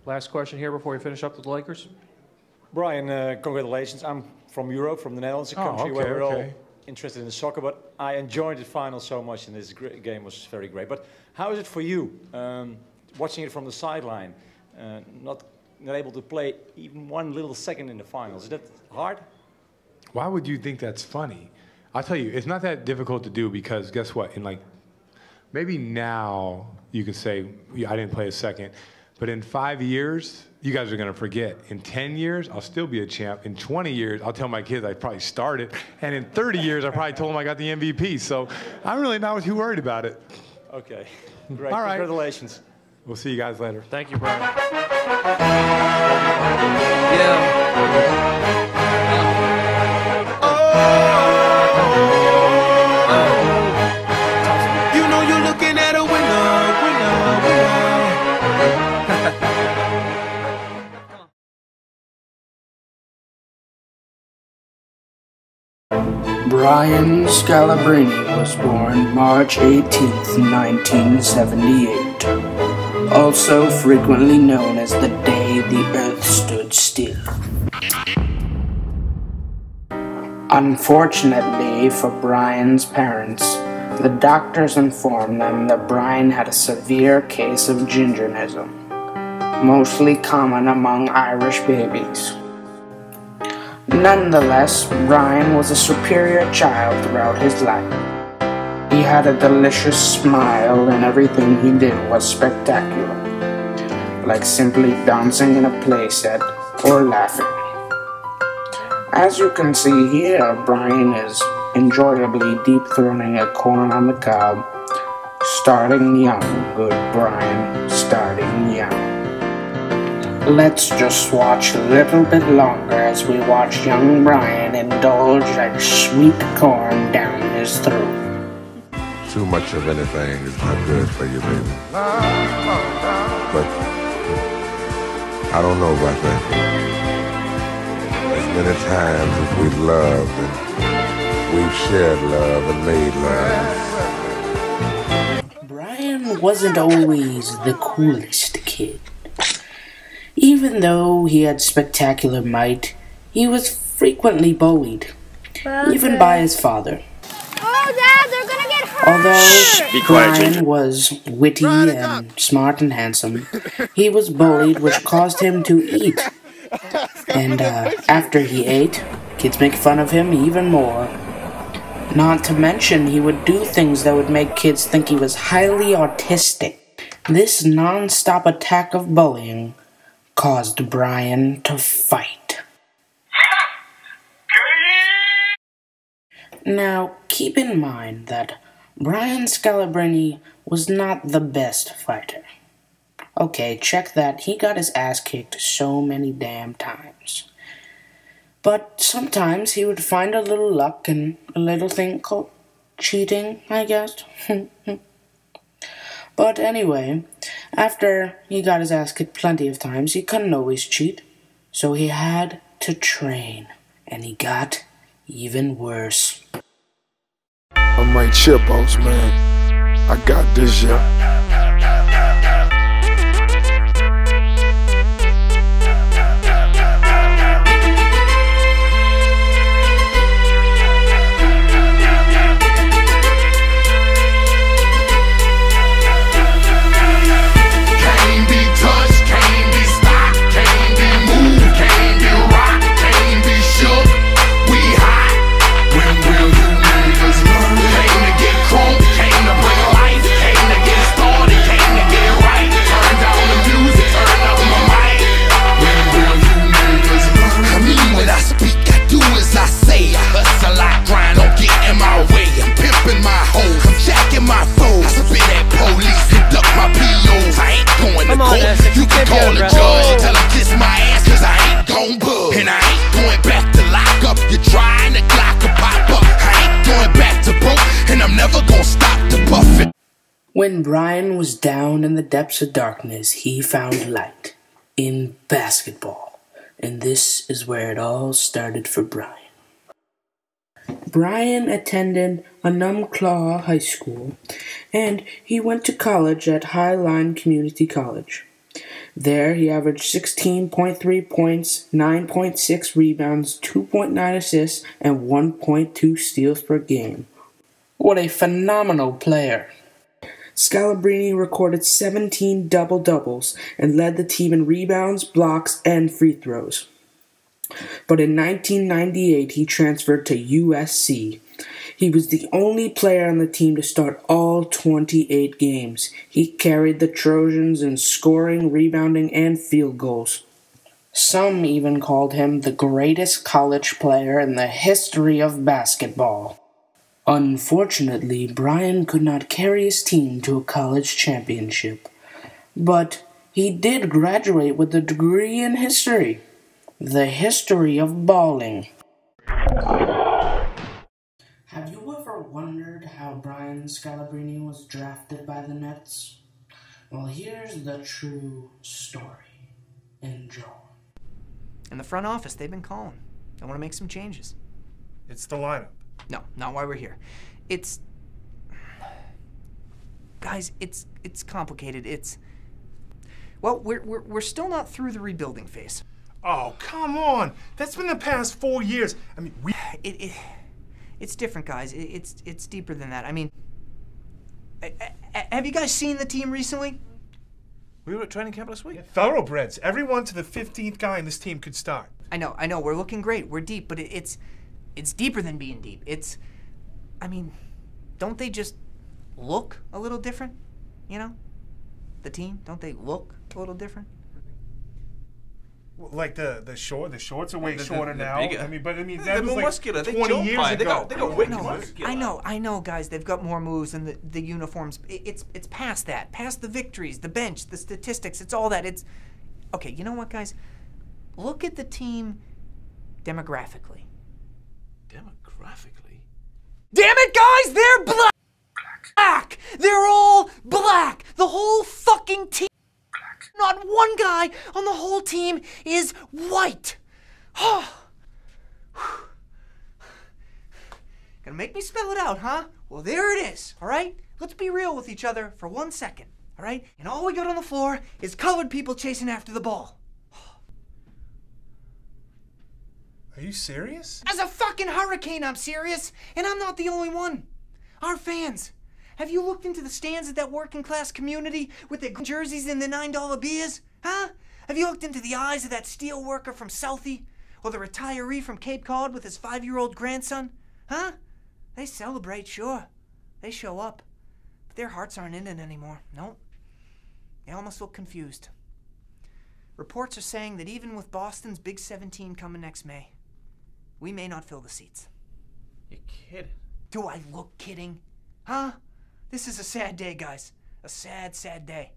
Last question here before we finish up with the Lakers. Brian, congratulations. I'm from Europe, from the Netherlands, a country where we're all interested in soccer, but I enjoyed the final so much, and this game was very great. But how is it for you, watching it from the sideline, not able to play even one little second in the finals? Is that hard? Why would you think that's funny? I'll tell you, it's not that difficult to do because guess what? In like, maybe now you can say, yeah, I didn't play a second, but in 5 years, you guys are gonna forget. In 10 years, I'll still be a champ. In 20 years, I'll tell my kids I probably started. And in 30 years, I probably told them I got the MVP. So I'm really not too worried about it. Okay, great, All right. Congratulations. We'll see you guys later. Thank you, Brian. You know you're looking at a winner. Brian Scalabrine was born March 18, 1978, also frequently known as the day the Earth stood still. Unfortunately for Brian's parents, the doctors informed them that Brian had a severe case of gingernism, mostly common among Irish babies. Nonetheless, Brian was a superior child throughout his life. He had a delicious smile and everything he did was spectacular, like simply dancing in a playset or laughing. As you can see here, Brian is enjoyably deep-throating a corn on the cob. Starting young, good Brian, starting young. Let's just watch a little bit longer as we watch young Brian indulge that sweet corn down his throat. Too much of anything is not good for you, baby. But I don't know about that. As many times as we've loved and we've shared love and made love. Brian wasn't always the coolest kid. Even though he had spectacular might, he was frequently bullied, even by his father. Oh, Dad, they're gonna get hurt! Although Brian was witty and smart and handsome, he was bullied, which caused him to eat. And after he ate, kids make fun of him even more. Not to mention, he would do things that would make kids think he was highly autistic. This non-stop attack of bullying caused Brian to fight. Now, keep in mind that Brian Scalabrine was not the best fighter. Okay, check that. He got his ass kicked so many damn times. But sometimes he would find a little luck and a little thing called cheating, I guess. But anyway, after he got his ass kicked plenty of times, he couldn't always cheat. So he had to train, and he got even worse. I'm right here, boss man. I got this, yeah. When Brian was down in the depths of darkness, he found light in basketball. And this is where it all started for Brian. Brian attended Enumclaw High School, and he went to college at Highline Community College. There, he averaged 16.3 points, 9.6 rebounds, 2.9 assists, and 1.2 steals per game. What a phenomenal player! Scalabrine recorded 17 double-doubles and led the team in rebounds, blocks, and free throws. But in 1998, he transferred to USC. He was the only player on the team to start all 28 games. He carried the Trojans in scoring, rebounding, and field goals. Some even called him the greatest college player in the history of basketball. Unfortunately, Brian could not carry his team to a college championship. But he did graduate with a degree in history. The history of balling. Have you ever wondered how Brian Scalabrine was drafted by the Nets? Well, here's the true story. Enjoy. In the front office, they've been calling. They want to make some changes. It's the lineup. No, not why we're here. It's... Guys, it's complicated. Well, we're still not through the rebuilding phase. Oh, come on. That's been the past 4 years. I mean, It's different, guys. It's deeper than that. I mean, have you guys seen the team recently? We were at training camp last week. Thoroughbreds. Everyone to the 15th guy in this team could start. I know. We're looking great. We're deep, but it's deeper than being deep. I mean, don't they just look a little different? You know? The team, don't they look a little different? Like the shorts are way shorter now. Bigger. I mean, that They're was more like muscular. 20 years ago. They got wicked muscular. I know, guys. They've got more moves and the uniforms. It's past that. Past the victories, the bench, the statistics. It's all that. Okay, you know what, guys? Look at the team demographically. Demographically? Damn it, guys! They're black! They're all black! The whole fucking team! Not one guy on the whole team is white! Gonna make me spell it out, huh? Well, there it is, alright? Let's be real with each other for 1 second, alright? And all we got on the floor is colored people chasing after the ball. Are you serious? As a fucking hurricane, I'm serious. And I'm not the only one. Our fans. Have you looked into the stands of that working class community with their jerseys and the $9 beers? Huh? Have you looked into the eyes of that steel worker from Southie? Or the retiree from Cape Cod with his 5-year-old grandson? Huh? They celebrate, sure. They show up. But their hearts aren't in it anymore. Nope. They almost look confused. Reports are saying that even with Boston's Big 17 coming next May, we may not fill the seats. You're kidding. Do I look kidding? Huh? This is a sad day, guys. A sad, sad day.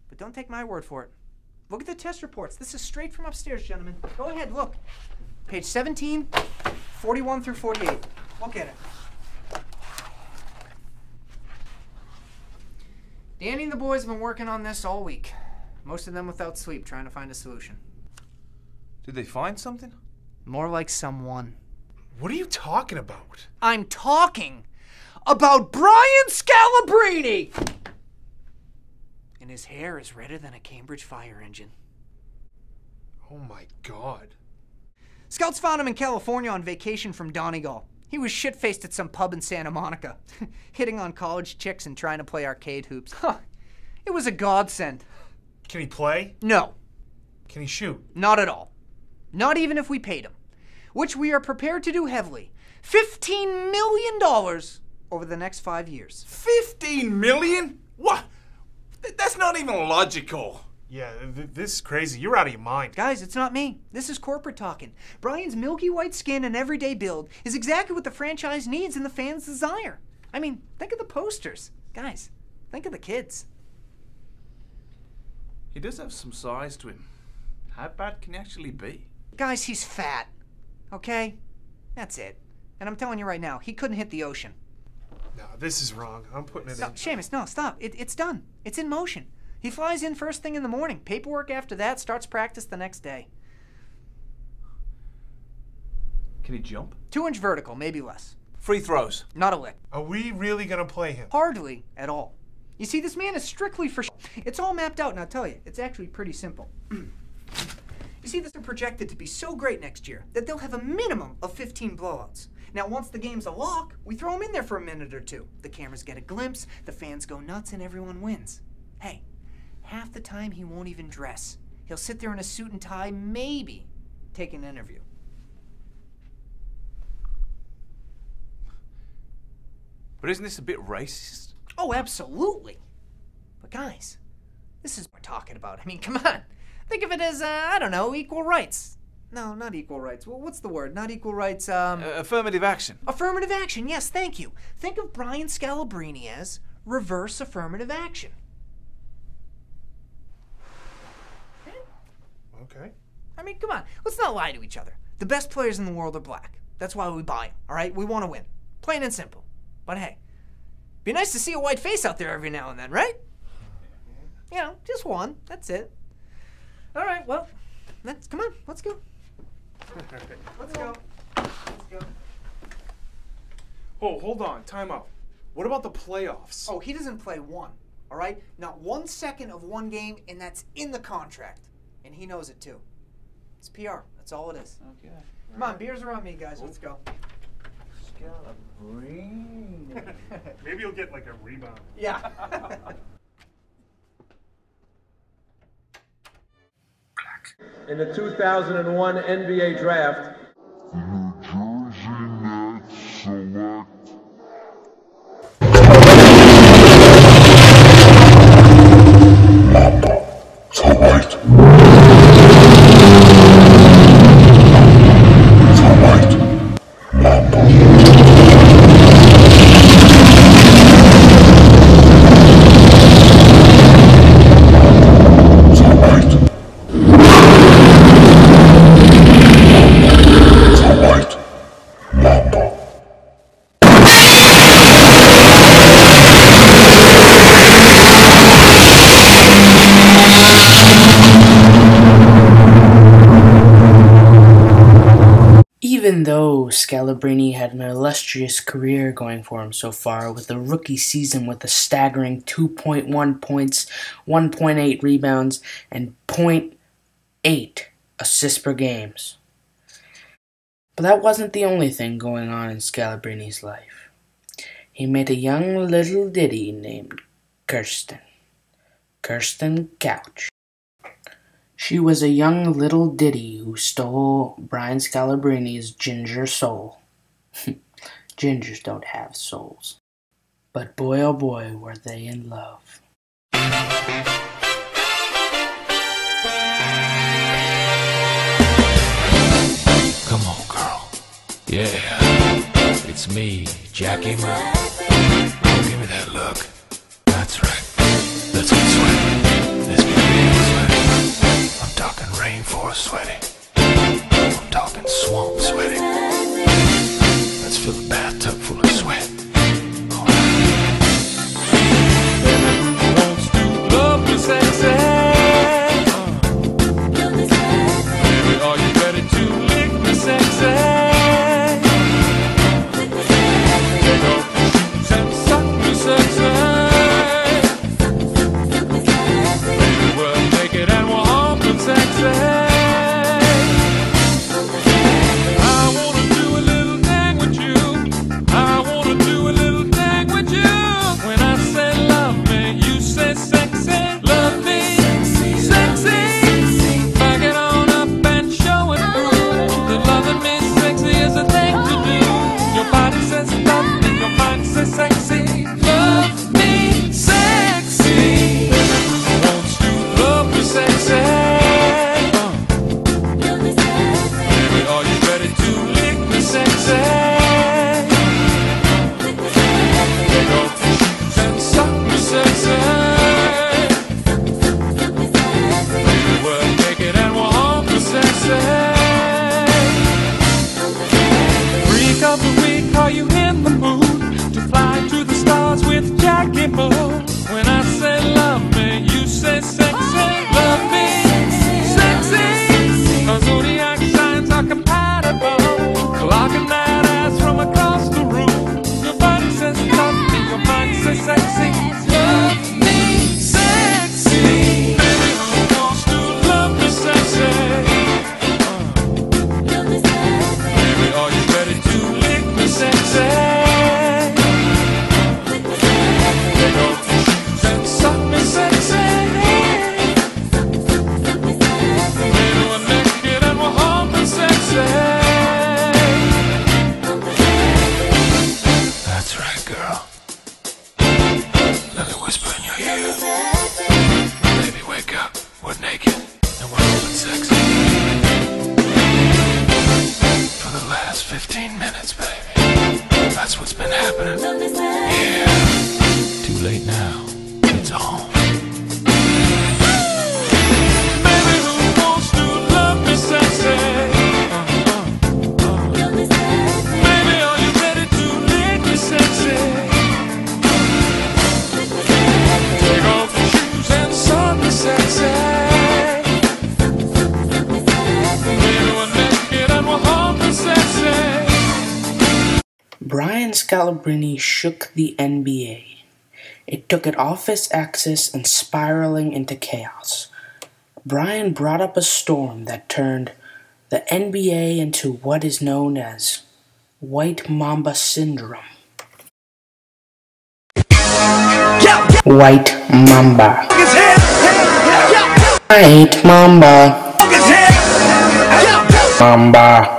But don't take my word for it. Look at the test reports. This is straight from upstairs, gentlemen. Go ahead, look. Page 17, 41 through 48. Look at it. Danny and the boys have been working on this all week. Most of them without sleep, trying to find a solution. Did they find something? More like someone. What are you talking about? I'm talking about Brian Scalabrine! And his hair is redder than a Cambridge fire engine. Oh my God. Scouts found him in California on vacation from Donegal. He was shit-faced at some pub in Santa Monica, hitting on college chicks and trying to play arcade hoops. It was a godsend. Can he play? No. Can he shoot? Not at all. Not even if we paid him. Which we are prepared to do heavily. $15 million over the next 5 years. 15 million? What? That's not even logical. Yeah, this is crazy. You're out of your mind. Guys, it's not me. This is corporate talking. Brian's milky white skin and everyday build is exactly what the franchise needs and the fans desire. I mean, think of the posters. Guys, think of the kids. He does have some size to him. How bad can he actually be? Guys, he's fat. Okay? That's it. And I'm telling you right now, he couldn't hit the ocean. No, this is wrong. I'm putting it No, in. Seamus, no, stop. It's done. It's in motion. He flies in first thing in the morning. Paperwork after that, starts practice the next day. Can he jump? 2-inch vertical, maybe less. Free throws. Not a lick. Are we really going to play him? Hardly at all. You see, this man is strictly for It's all mapped out, and I'll tell you, it's actually pretty simple. You see, this is projected to be so great next year that they'll have a minimum of 15 blowouts. Now, once the game's a lock, we throw them in there for a minute or two. The cameras get a glimpse, the fans go nuts, and everyone wins. Hey, half the time he won't even dress. He'll sit there in a suit and tie, maybe take an interview. But isn't this a bit racist? Oh, absolutely. But guys, this is what we're talking about. I mean, come on. Think of it as, I don't know, equal rights. No, not equal rights. Well, what's the word? Not equal rights, affirmative action. Affirmative action, yes, thank you. Think of Brian Scalabrine as reverse affirmative action. Okay. I mean, come on. Let's not lie to each other. The best players in the world are black. That's why we buy them, all right? We want to win. Plain and simple. But hey, be nice to see a white face out there every now and then, right? You know, just one. That's it. All right, well, come on. Let's go. Let's go. Let's go. Oh, hold on. Time out. What about the playoffs? Oh, he doesn't play one, all right? Not 1 second of one game, and that's in the contract. And he knows it, too. It's PR. That's all it is. Okay. Come on, beers are on me, guys. Let's go. Scalabrine. Maybe you'll get like a rebound. Yeah. In the 2001 NBA Draft, Even though Scalabrine had an illustrious career going for him so far, with a rookie season with a staggering 2.1 points, 1.8 rebounds, and 0.8 assists per games. But that wasn't the only thing going on in Scalabrine's life. He met a young little ditty named Kirsten Couch. She was a young little ditty who stole Brian Scalabrine's ginger soul. Gingers don't have souls. But boy oh boy were they in love. Come on, girl. Yeah. It's me, Jackie Mo. Give me that look. That's right. Let's get sweaty. Let's get real sweaty. I'm talking rainforest sweaty. I'm talking swamp sweaty. Let's fill a bathtub full of sweat. Love me sexy. Baby, are you ready to lick me sexy? Take off your shoes and suck me sexy. naked and we're having sex. For the last 15 minutes, baby. That's what's been happening. Yeah. Too late now. It's on. Baby, who wants to love me sexy? Baby, are you ready to lick me sexy? Take off your shoes and sun me sexy. Baby, we're naked and we're home me sexy. Brian Scalabrine shook the NBA. It took it off its axis and spiraling into chaos. Brian brought up a storm that turned the NBA into what is known as White Mamba Syndrome. White Mamba. White Mamba. Mamba.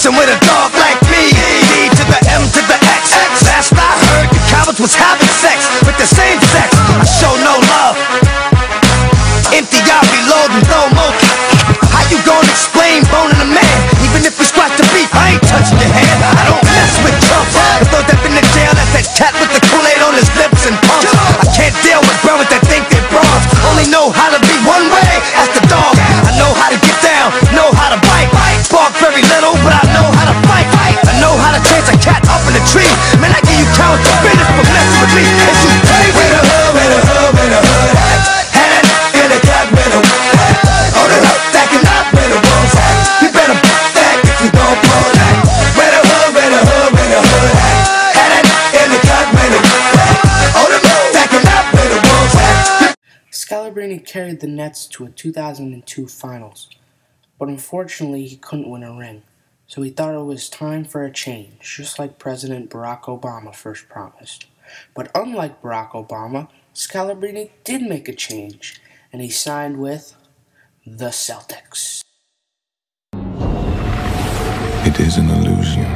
With a dog like me, D to the M to the X. Last I heard, the cowards was having sex with the same sex. I show no love. Empty, I'll be loading, no more. How you gonna explain boning a man? Even if we scratch the beef, I ain't touching your hand. I don't mess with chumps. If those that been in jail, that's that cat with the Kool-Aid on his lips and pumps. I can't deal with brothers that think they're bronze. Only know how to be one way, as the dog. I know how to get down, know how to bite. Bark very little, but I know how to fight. I know how to chase a cat up in a tree. Man, I give you counts of business for messing with me. Is you crazy? With a hood, with a hood, with a hood. Had it in the cat with a hood. Hold it up, stacking up with a rose hat. You better back if you don't blow that. With a hood, with a hood, with a hood. Had it in the cat with a hood. Hold it up, stacking up with a rose hat. Scalabrine carried the Nets to a 2002 finals. But unfortunately, he couldn't win a ring, so he thought it was time for a change, just like President Barack Obama first promised. But unlike Barack Obama, Scalabrine did make a change, and he signed with the Celtics. It is an illusion.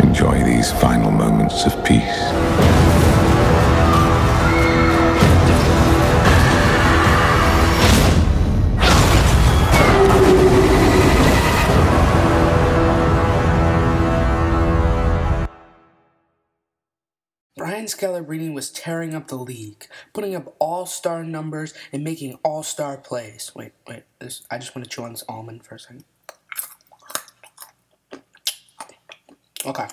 Enjoy these final moments of peace. Brian Scalabrine was tearing up the league, putting up all-star numbers and making all-star plays. Wait, I just want to chew on this almond for a second. Okay,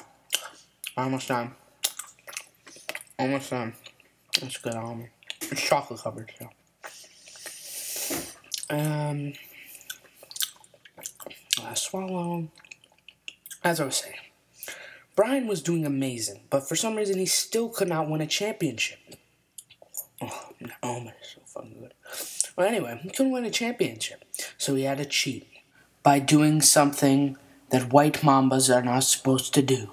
almost done. Almost done. That's good almond. It's chocolate covered, so. Swallow. As I was saying, Brian was doing amazing, but for some reason he still could not win a championship. Oh, the almond is so fucking good. Well, anyway, he couldn't win a championship, so he had to cheat by doing something that white mambas are not supposed to do.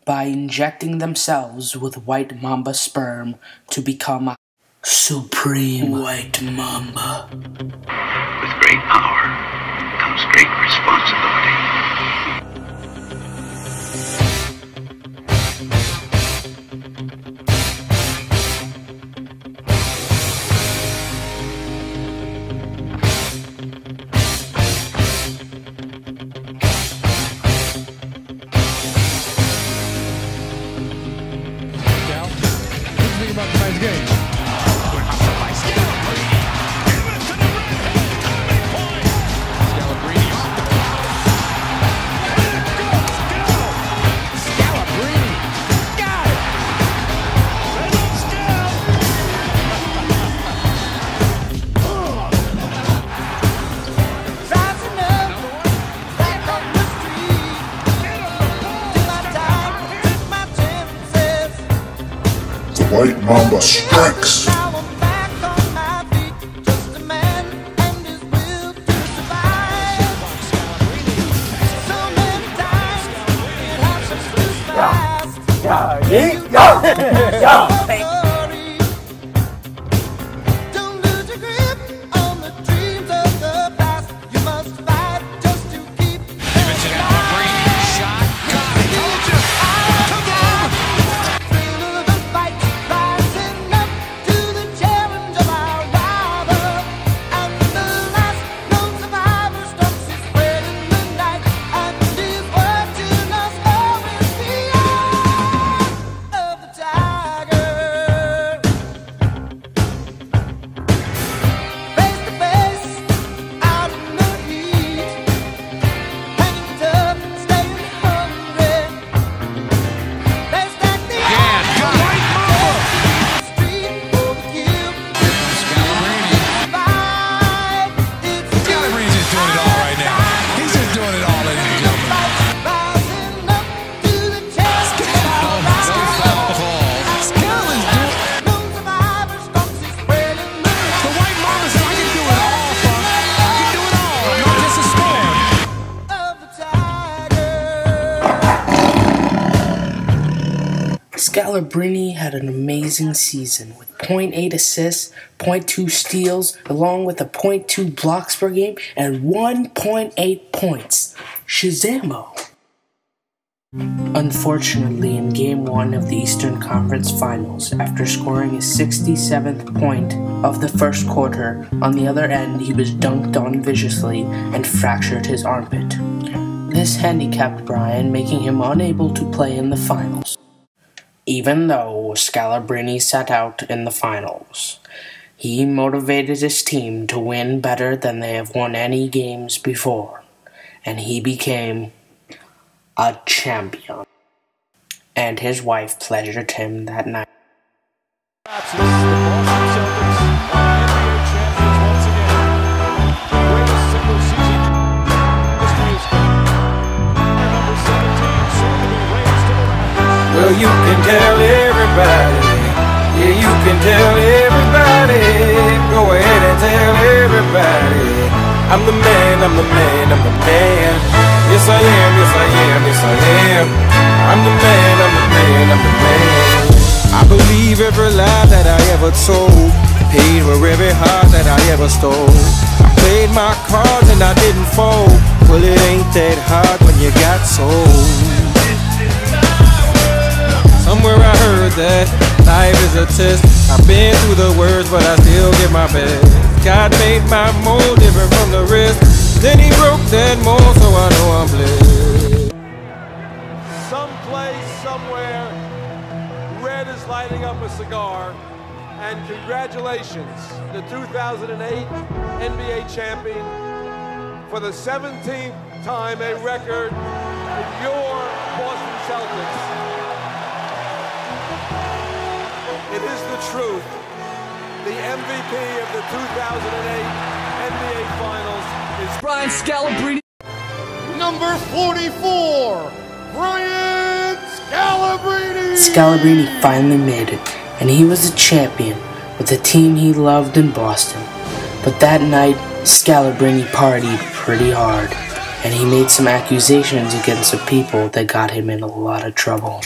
By injecting themselves with white mamba sperm to become a supreme white mamba. With great power comes great responsibility. White Mamba strikes. Scalabrine had an amazing season with .8 assists, .2 steals, along with a .2 blocks per game and 1.8 points. Shazamo! Unfortunately, in Game 1 of the Eastern Conference Finals, after scoring his 67th point of the first quarter, on the other end he was dunked on viciously and fractured his armpit. This handicapped Brian, making him unable to play in the finals. Even though Scalabrine sat out in the finals, he motivated his team to win better than they have won any games before, and he became a champion. And his wife pleasured him that night. Well, you can tell everybody, yeah, you can tell everybody, go ahead and tell everybody, I'm the man, I'm the man, I'm the man, yes I am, yes I am, yes I am, I'm the man, I'm the man, I'm the man. I believe every lie that I ever told, paid for every heart that I ever stole. I played my cards and I didn't fold, well it ain't that hard when you got sold. Somewhere I heard that life is a test. I've been through the worst, but I still give my best. God made my mold different from the rest. Then he broke that mold, so I know I'm blessed. Someplace, somewhere, Red is lighting up a cigar. And congratulations, the 2008 NBA champion, for the 17th time a record in your Boston Celtics. It is the truth. The MVP of the 2008 NBA Finals is Brian Scalabrine. Number 44, Brian Scalabrine. Scalabrine finally made it, and he was a champion with the team he loved in Boston. But that night, Scalabrine partied pretty hard, and he made some accusations against the people that got him in a lot of trouble.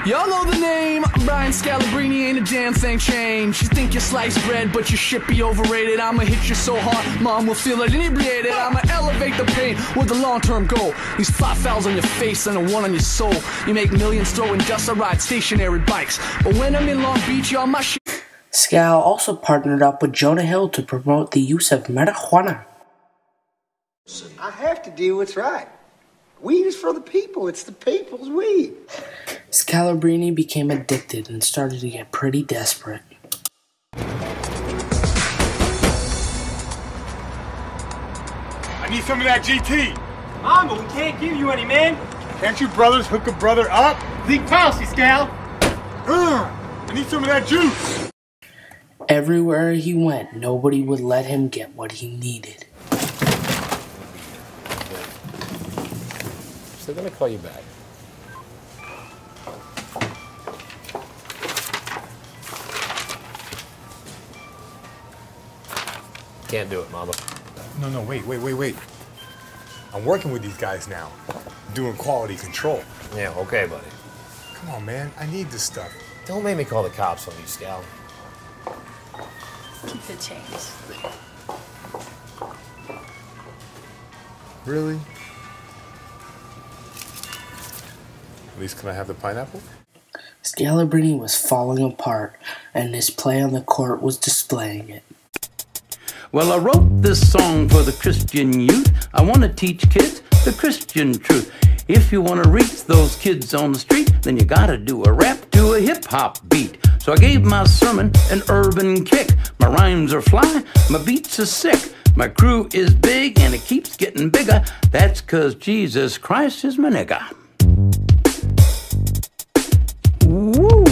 Y'all know the name, Brian Scalabrine, ain't a damn thing changed. You think you're sliced bread, but your shit be overrated. I'ma hit you so hard, mom will feel it inebriated. I'ma elevate the pain with the long-term goal. These 5 fouls on your face and a 1 on your soul. You make millions throwing dust, I ride stationary bikes. But when I'm in Long Beach, y'all my shit. SCAL also partnered up with Jonah Hill to promote the use of marijuana. I have to do what's right. Weed is for the people. It's the people's weed. Scalabrine became addicted and started to get pretty desperate. I need some of that GT. Mamba, we can't give you any, man. Can't you brothers hook a brother up? Leak policy, Scal. I need some of that juice. Everywhere he went, nobody would let him get what he needed. So they're gonna call you back. Can't do it, Mamba. No, wait. I'm working with these guys now, doing quality control. Yeah, okay, buddy. Come on, man. I need this stuff. Don't make me call the cops on you, Scal. Keep the change. Really? At least can I have the pineapple? Scalabrine was falling apart, and his play on the court was displaying it. Well, I wrote this song for the Christian youth. I want to teach kids the Christian truth. If you want to reach those kids on the street, then you gotta do a rap to a hip-hop beat. So I gave my sermon an urban kick. My rhymes are fly, my beats are sick. My crew is big and it keeps getting bigger. That's 'cause Jesus Christ is my nigga. Woo!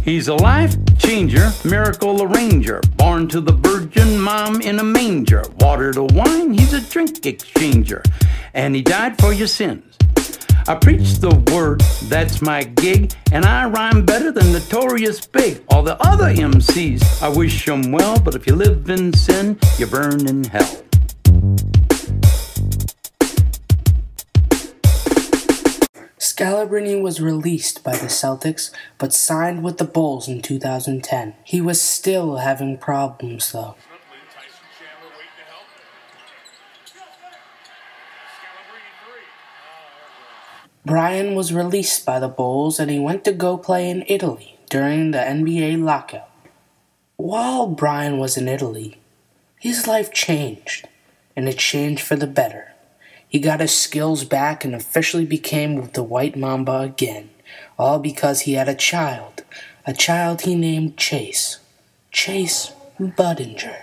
He's a life changer, miracle arranger, born to the virgin mom in a manger. Water to wine, he's a drink exchanger, and he died for your sins. I preach the word, that's my gig, and I rhyme better than Notorious Big. All the other MCs, I wish them well, but if you live in sin, you burn in hell. Scalabrine was released by the Celtics, but signed with the Bulls in 2010. He was still having problems, though. Brian was released by the Bulls, and he went to go play in Italy during the NBA lockout. While Brian was in Italy, his life changed, and it changed for the better. He got his skills back and officially became with the White Mamba again, all because he had a child he named Chase Budinger.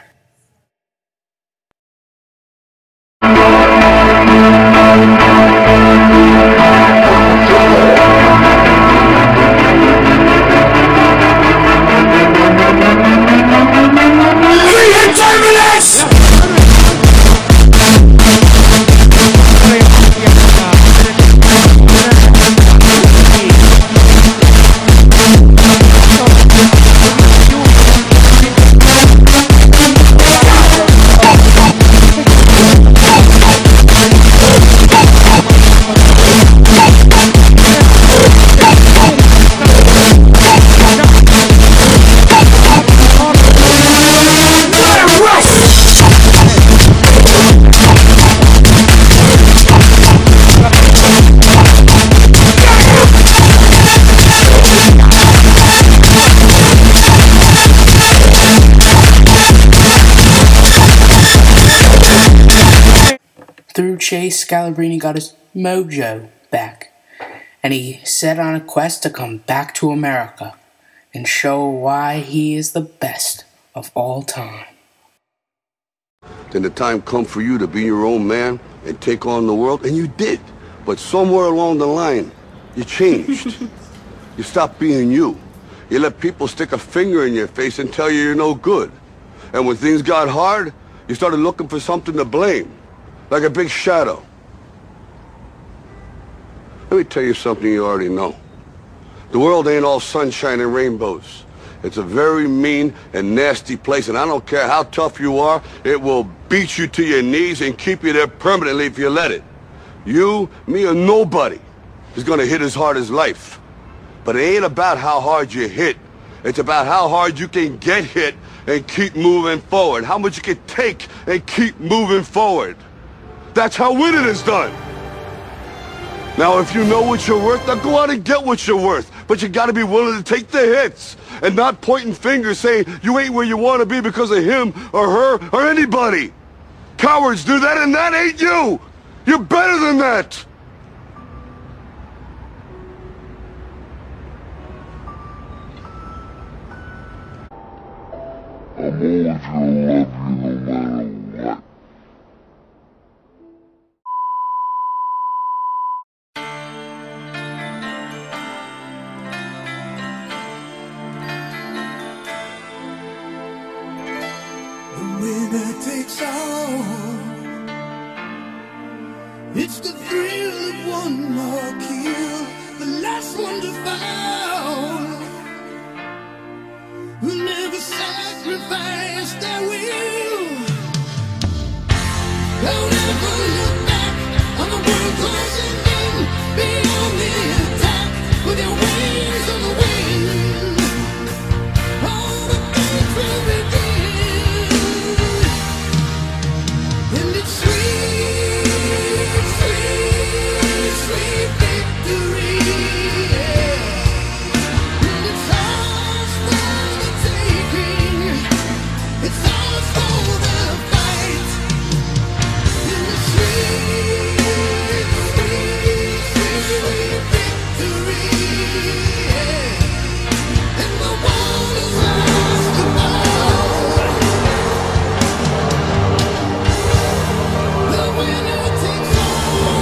Through Chase, Scalabrine got his mojo back, and he set on a quest to come back to America and show why he is the best of all time. Then the time come for you to be your own man and take on the world, and you did. But somewhere along the line, you changed. You stopped being you. You let people stick a finger in your face and tell you you're no good. And when things got hard, you started looking for something to blame. Like a big shadow. Let me tell you something you already know. The world ain't all sunshine and rainbows. It's a very mean and nasty place, and I don't care how tough you are, it will beat you to your knees and keep you there permanently if you let it. You, me, or nobody is gonna hit as hard as life. But it ain't about how hard you hit. It's about how hard you can get hit and keep moving forward. How much you can take and keep moving forward. That's how winning is done. Now, if you know what you're worth, now go out and get what you're worth. But you gotta be willing to take the hits and not pointing fingers saying you ain't where you want to be because of him or her or anybody. Cowards do that, and that ain't you. You're better than that. I'm always gonna love you no matter what. Winner takes all. It's the thrill of one more kill, the last one to fall. sacrifice their will. Don't ever look back on the world closing in. Be on the attack with your wings on the wind. All the things will begin. And it's sweet, sweet, sweet victory. Yeah. And it's ours for the taking. It's ours for the fight. And it's sweet, sweet, sweet victory. Yeah. And the one who lost the ball. The winner takes all.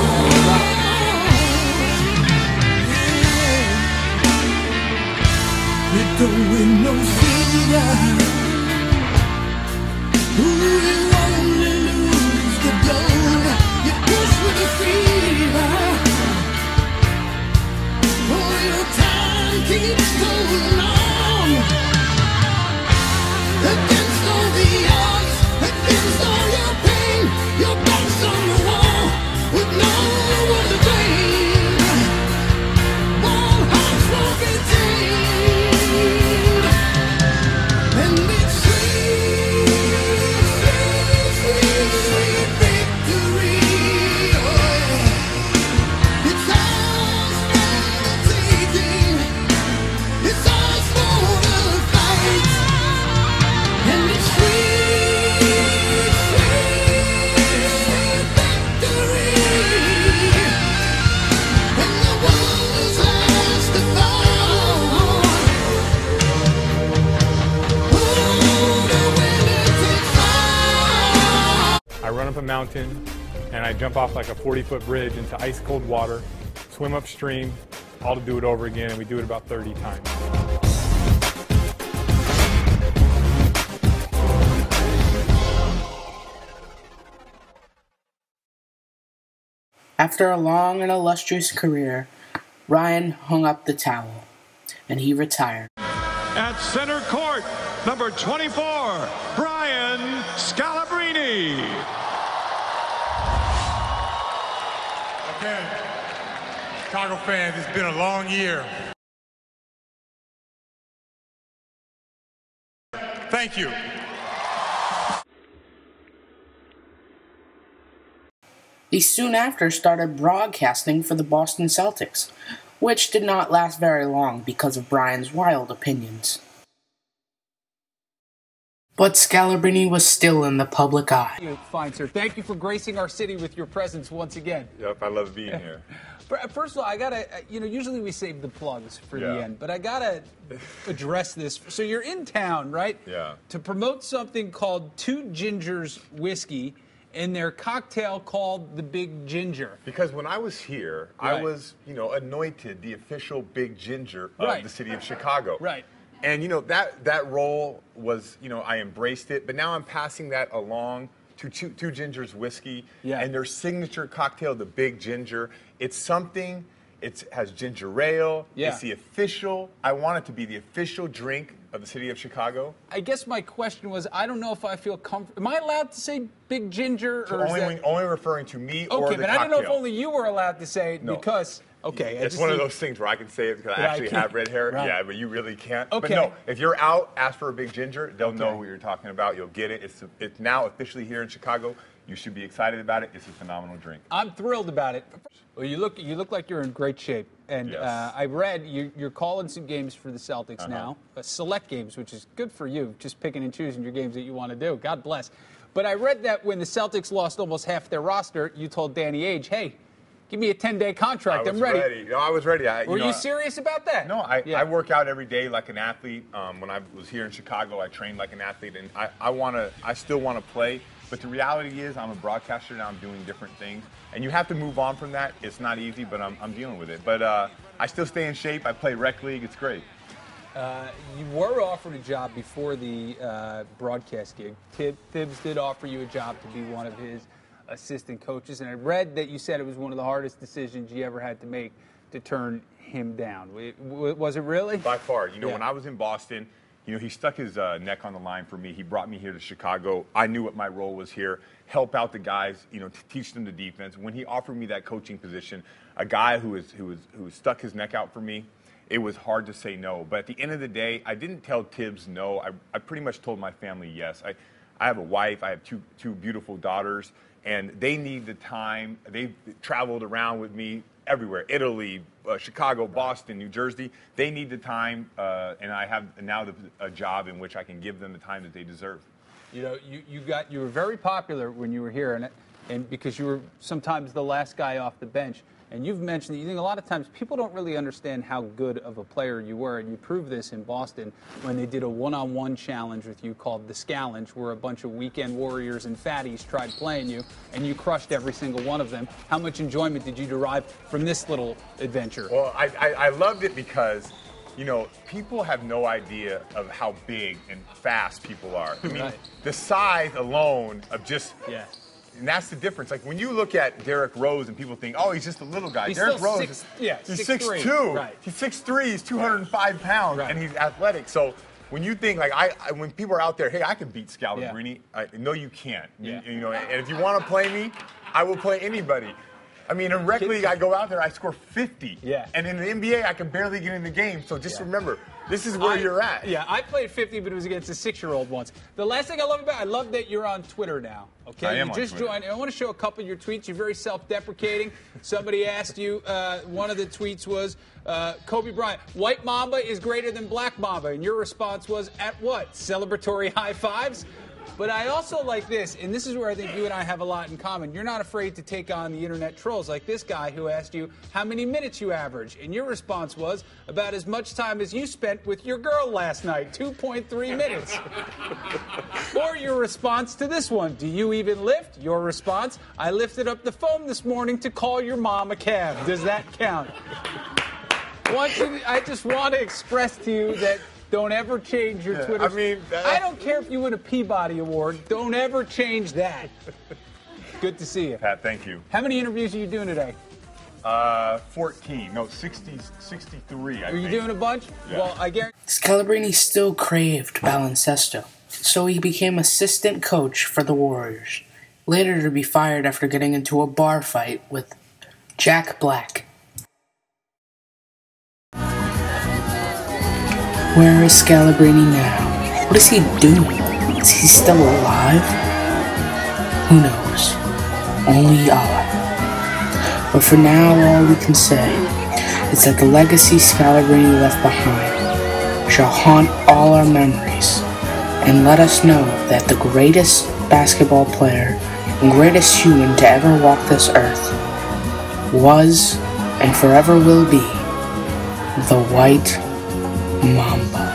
You don't win no silver. You only lose the gold. You push with the fever. Oh, your time keeps going on. Against all the odds, against all your pain, your back's on the wall with no one to blame. All hearts will be tamed. And it's sweet, sweet, sweet, sweet victory. Oh, yeah. It's ours for the taking. It's ours for the fight. And it's sweet, sweet, sweet victory. And the one who's last to fall. Oh, the winner takes all. I run up a mountain and I jump off like a 40-foot bridge into ice cold water, swim upstream, all to do it over again, and we do it about 30 times. After a long and illustrious career, Ryan hung up the towel, and he retired. At center court, number 24, Brian Scalabrine. Okay, Chicago fans, it's been a long year. Thank you. He soon after started broadcasting for the Boston Celtics, which did not last very long because of Brian's wild opinions. But Scalabrini was still in the public eye. Fine, sir. Thank you for gracing our city with your presence once again. Yep, I love being here. First of all, I gotta, usually we save the plugs for the end, but I gotta address this. So you're in town, right? Yeah. To promote something called Two Gingers Whiskey and their cocktail called the Big Ginger. Because when I was here, I was, anointed the official Big Ginger of the city of Chicago. Right. And, that role was, I embraced it, but now I'm passing that along to Two Gingers Whiskey and their signature cocktail, the Big Ginger. It's something, it has ginger ale, it's the official, I want it to be the official drink of the city of Chicago. I guess my question was, I don't know if I feel comfortable. Am I allowed to say Big Ginger? Or only referring to me or the Okay, but cocktail. I don't know if only you were allowed to say it because... Okay. It's one of those things where I can say it because I actually have red hair. Right. Yeah, but you really can't. Okay. But no, if you're out, ask for a Big Ginger. They'll know what you're talking about. You'll get it. It's now officially here in Chicago. You should be excited about it. It's a phenomenal drink. I'm thrilled about it. Well, you look like you're in great shape. And I read you're calling some games for the Celtics now, select games, which is good for you, just picking and choosing your games that you want to do. God bless. But I read that when the Celtics lost almost half their roster, you told Danny Ainge, hey, give me a 10-day contract. I'm ready. No, I was ready. Were you serious about that? No, I work out every day like an athlete. When I was here in Chicago, I trained like an athlete, and I still want to play. But the reality is, I'm a broadcaster now. I'm doing different things, and you have to move on from that. It's not easy, but I'm dealing with it. But I still stay in shape. I play rec league. It's great. You were offered a job before the broadcast gig. Tibbs did offer you a job to be one of his assistant coaches, and I read that you said it was one of the hardest decisions you ever had to make to turn him down. Was it really? By far. When I was in Boston, You know, he stuck his neck on the line for me. He brought me here to Chicago. I knew what my role was here, help out the guys, you know, teach them the defense. When he offered me that coaching position, a guy who stuck his neck out for me, it was hard to say no. But at the end of the day, I didn't tell Tibbs no. I pretty much told my family yes. I have a wife. I have two beautiful daughters, and they need the time. They've traveled around with me everywhere, Italy, Chicago, Boston, New Jersey. They need the time, and I have now a job in which I can give them the time that they deserve. You know, you were very popular when you were here, and because you were sometimes the last guy off the bench. And you've mentioned that you think a lot of times people don't really understand how good of a player you were, and you proved this in Boston when they did a one-on-one challenge with you called the SCAL, where a bunch of weekend warriors and fatties tried playing you, and you crushed every single one of them. How much enjoyment did you derive from this little adventure? Well, I loved it because, you know, people have no idea of how big and fast people are. I mean, the size alone of just... Yeah. And that's the difference. Like when you look at Derrick Rose and people think, oh, he's just a little guy. He's Derrick still Rose he's 6'2". Right. He's 6'3", he's 205 pounds, and he's athletic. So when you think, like, when people are out there, hey, I can beat Scalabrine, no, you can't. Yeah. You know, and if you want to play me, I will play anybody. I mean, in rec league, I go out there, I score 50. Yeah. And in the NBA, I can barely get in the game. So just remember, this is where you're at. Yeah, I played 50, but it was against a 6-year-old once. The last thing I love that you're on Twitter now. Okay, I am you on just Twitter. joined. I want to show a couple of your tweets. You're very self-deprecating. Somebody asked you. One of the tweets was, Kobe Bryant, white Mamba is greater than black Mamba, and your response was, at what? Celebratory high fives? But I also like this, and this is where I think you and I have a lot in common. You're not afraid to take on the internet trolls, like this guy who asked you how many minutes you average, and your response was about as much time as you spent with your girl last night, 2.3 minutes. Or your response to this one, do you even lift? Your response, I lifted up the phone this morning to call your mom a cab. Does that count? I just want to express to you that don't ever change your Twitter. I mean, I don't care if you win a Peabody Award. Don't ever change that. Good to see you. Pat, thank you. How many interviews are you doing today? 14. No, 63, I Are you think. doing a bunch? Yeah. Well, I guarantee. Scalabrine still craved baloncesto, so he became assistant coach for the Warriors, later to be fired after getting into a bar fight with Jack Black. Where is Scalabrine now? What is he doing? Is he still alive? Who knows? Only Allah. But for now, all we can say is that the legacy Scalabrine left behind shall haunt all our memories and let us know that the greatest basketball player and greatest human to ever walk this earth was and forever will be the White Mamba.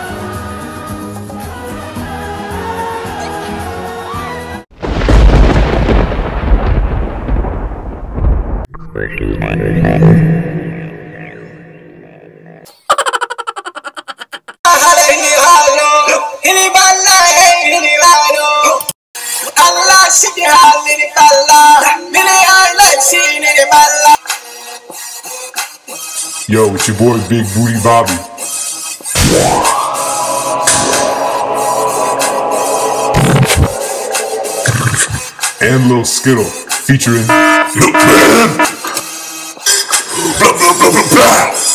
Yo, it's your boy Big Booty Bobby. And Lil Skittle featuring Lil Man.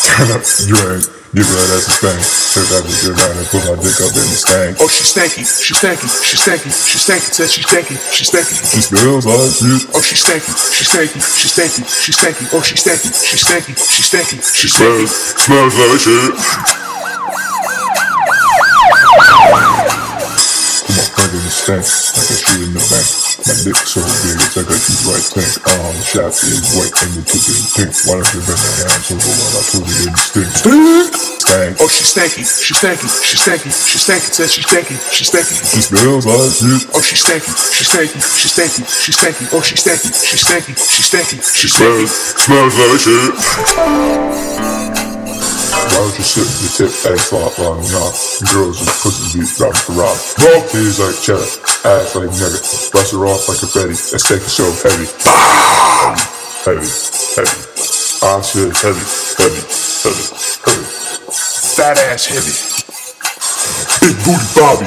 Turn up the drag, give her that ass a spank. Turn that bitch around and put my dick up in the stank. Oh, she's stanky, she's stanky, she's stanky, she's stanky, says she's stanky, she's stanky. She smells like shit. Oh, she's stanky, she's stanky, she's stanky, she's stanky. Oh, she's stanky, she's stanky, she's stanky, she's stanky. Smells like shit. Come on, crack in the stank, like a shit in the bank. My dick so big, it's like a huge white tank. The shot is white and the tip is pink. Why don't you bend that down so when I put it in the stink? Stank. Oh, she's stanky, she's stanky, she's stanky, she's stanky, says she's stanky, she's stanky. She smells like shit. Oh, she's stanky, she's stanky, she's stanky, she's stanky. Oh, she's stanky, she's stanky, she's stanky, she's stanky. Smells like shit. Why don't you sit your tip ass off on and off? Girls and pussy beat rock for rock. Raw titties like cheddar, ass like nigga. Bust her off like a Betty. That steak is so heavy. Bam! Heavy, heavy. Shit, heavy, heavy, heavy, heavy. Fat ass heavy. Big Booty Bobby,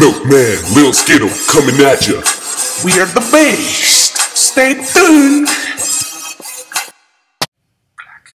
Milkman, Lil Skittle coming at ya. We are the best. Stay tuned.